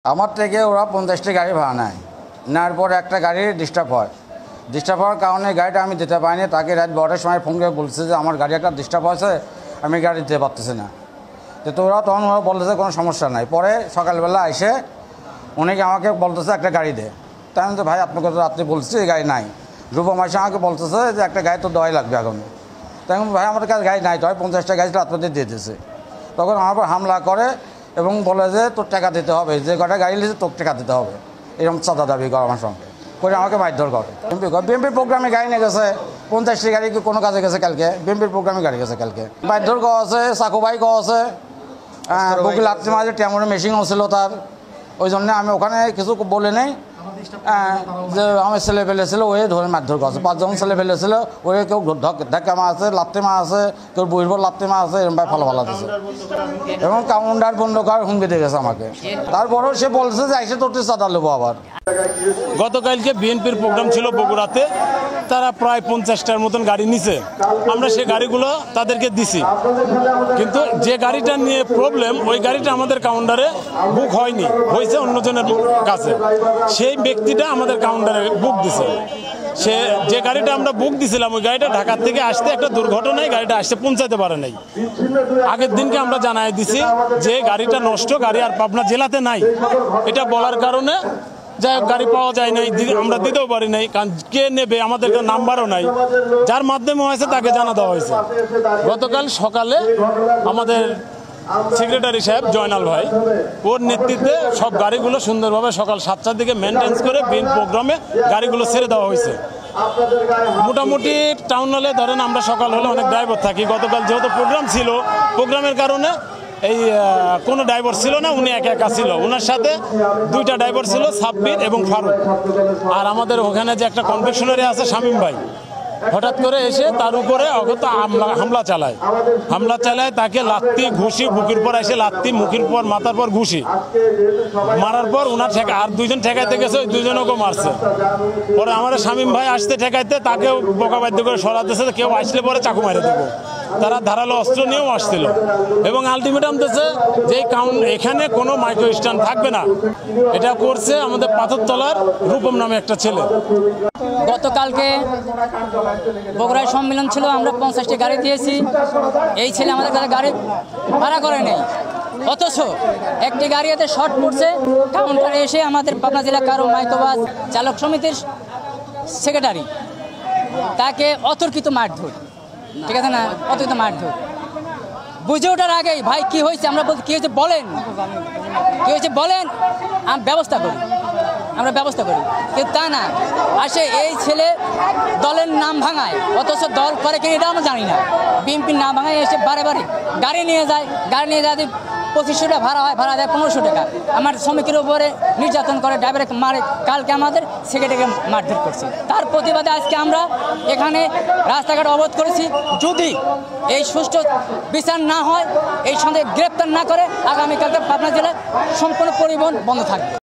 আমার থেকে ওরা 50টি গাড়ি ভাড়া নেয়, নেওয়ার পর একটা গাড়ি ডিস্টার্ব হওয়ার কারণে গাড়িটা আমি দিতে পারিনি। তাকে রাত 12টার সময় ফোন করে বলছে যে আমার গাড়ি একটা ডিস্টার্ব হয়েছে, আমি গাড়ি দিতে পারতেছি না। তো ওরা তখন ওরা বলতেছে কোনো সমস্যা নাই। পরে সকালবেলা এসে উনিকে আমাকে বলতেছে একটা গাড়ি দে। তাই আমি তো ভাই আপনাকে তো রাত্রে বলছি এই গাড়ি নাই। রূপম এসে আমাকে বলতেছে যে একটা গাড়ি তো দেওয়াই লাগবে এখন। তাই ভাই আমার কাছে গাড়ি নাই, তো 50টা গাড়ি রাত্রে দিয়ে দিতেছে। তখন আমার উপর হামলা করে এবং বলে যে তোর টাকা দিতে হবে, যে কটা গাড়ি নিয়েছে তোর টাকা দিতে হবে, এরকম চাঁদা দাবি করে আমার সঙ্গে করে আমাকে মারধর করে। বিএমপির প্রোগ্রামে গাড়ি নিয়ে গেছে, 50টি গাড়ি কোনো কাজে গেছে কালকে, বিএমপির প্রোগ্রামে গাড়ি গেছে কালকে। মারধর করা আছে, চাকুবাই করা আছে, বুকে লাগতে মাঝে ট্যামোর মেশিনও ছিল তার। ওই জন্য আমি ওখানে কিছু বলে নেই, যে আমার ছেলে ফেলেছিল ওই ধরে মারধর করা আছে। 5 জন ছেলে ফেলেছিল, ওই কেউ ধাক্কা মা আছে, লাত্তি মা আছে, কেউ বইরবর লাত্তি মা আছে, এরকম ভাই ভালো আছে। এবং কাউন্টার বন্ধ করার হুমকি দিয়ে গেছে আমাকে। তারপরেও সে বলছে যে এসে তোর চাঁদা নেবো আবার। গতকালকে বিএনপির প্রোগ্রাম ছিল বগুড়াতে, তারা প্রায় 50টার মতন গাড়ি নিছে। আমরা সেই গাড়িগুলো তাদেরকে দিছি, কিন্তু যে গাড়িটা নিয়ে প্রবলেম ওই গাড়িটা আমাদের কাউন্টারে বুক হয়নি, হয়েছে অন্যজনের কাছে। সেই ব্যক্তিটা আমাদের কাউন্টারে বুক দিছে। সে যে গাড়িটা আমরা বুক দিছিলাম ওই গাড়িটা ঢাকা থেকে আসতে একটা দুর্ঘটনায় গাড়িটা আসতে পৌঁছাতে পারে নাই। আগের দিনকে আমরা জানাই দিছি যে গাড়িটা নষ্ট, গাড়ি আর পাবনা জেলাতে নাই। এটা বলার কারণে যাই হোক গাড়ি পাওয়া যায় নাই, আমরা দিতেও পারি নাই, কারণ কে নেবে আমাদের নাম্বারও নাই। যার মাধ্যমে হয়েছে তাকে জানা দেওয়া হয়েছে। গতকাল সকালে আমাদের সেক্রেটারি সাহেব জয়নাল ভাই, ওর নেতৃত্বে সব গাড়িগুলো সুন্দরভাবে সকাল 7টার দিকে মেনটেন্স করে বিন প্রোগ্রামে গাড়িগুলো ছেড়ে দেওয়া হয়েছে। মোটামুটি টাউন হলে ধরেন আমরা সকাল হলে অনেক ড্রাইভার থাকি। গতকাল যেহেতু প্রোগ্রাম ছিল, প্রোগ্রামের কারণে এই কোনো ড্রাইভার ছিল না, উনি একা ছিল। ওনার সাথে 2টা ড্রাইভার ছিল, সাব্বির এবং ফারুক। আর আমাদের ওখানে যে একটা কনফেকশনারি আছে শামীম ভাই, হঠাৎ করে এসে তার উপরে অগত হামলা চালায়। তাকে লাত্তি ঘুষি, বুকের পর এসে লাত্তি, মুখের পর মাথার পর ঘুষি মারার পর ওনার আর 2জন ঠেকাইতে গেছে, ওই 2জনকেও মারছে। পরে আমাদের শামীম ভাই আসতে ঠেকাইতে তাকেও বকাবাদ্য করে সরাতেছে, কেউ আসলে পরে চাকু মারে দেবো। তারা ধারালো অস্ত্র নিয়েও আসছিল এবং আলটিমেটাম দিয়েছে যে এখানে কোনো মাইক্রো স্ট্যান্ড থাকবে না। এটা করছে আমাদের পাথরতলার রূপম নামে একটা ছেলে। গতকালকে বগুড়ায় সম্মেলন ছিল, আমরা 50টি গাড়ি দিয়েছি। এই ছেলে আমাদের কাছে গাড়ি ভাড়া করে নেই, অথচ একটি গাড়ি এতে শর্ট পড়ছে। কাউন্টারে এসে আমাদের পাবনা জেলা কারো মাইক্রোবাস চালক সমিতির সেক্রেটারি তাকে অতর্কিত মারধর, ঠিক আছে না, অতর্কিত মারধর। বুঝে ওঠার আগেই ভাই কি হয়েছে, আমরা বলতে কী হয়েছে বলেন, কী হয়েছে বলেন, আমরা ব্যবস্থা করি কিন্তু তা না, আসে এই ছেলে দলের নাম ভাঙায়, অথচ দল করে কিনা এটা আমরা জানি না। বিএনপির নাম ভাঙায় এসে বারে গাড়ি নিয়ে যায় 2500 টাকা ভাড়া হয়, ভাড়া দেয় 1500 টাকা। আমার শ্রমিকের উপরে নির্যাতন করে, ড্রাইভারকে মারে। কালকে আমাদের সেক্রেটারিকে মারধর করছে। তার প্রতিবাদে আজকে আমরা এখানে রাস্তাঘাট অবরোধ করেছি। যদি এই সুষ্ঠু বিচার না হয়, এই সঙ্গে গ্রেপ্তার না করে, আগামীকালকে পাবনা জেলায় সম্পূর্ণ পরিবহন বন্ধ থাকবে।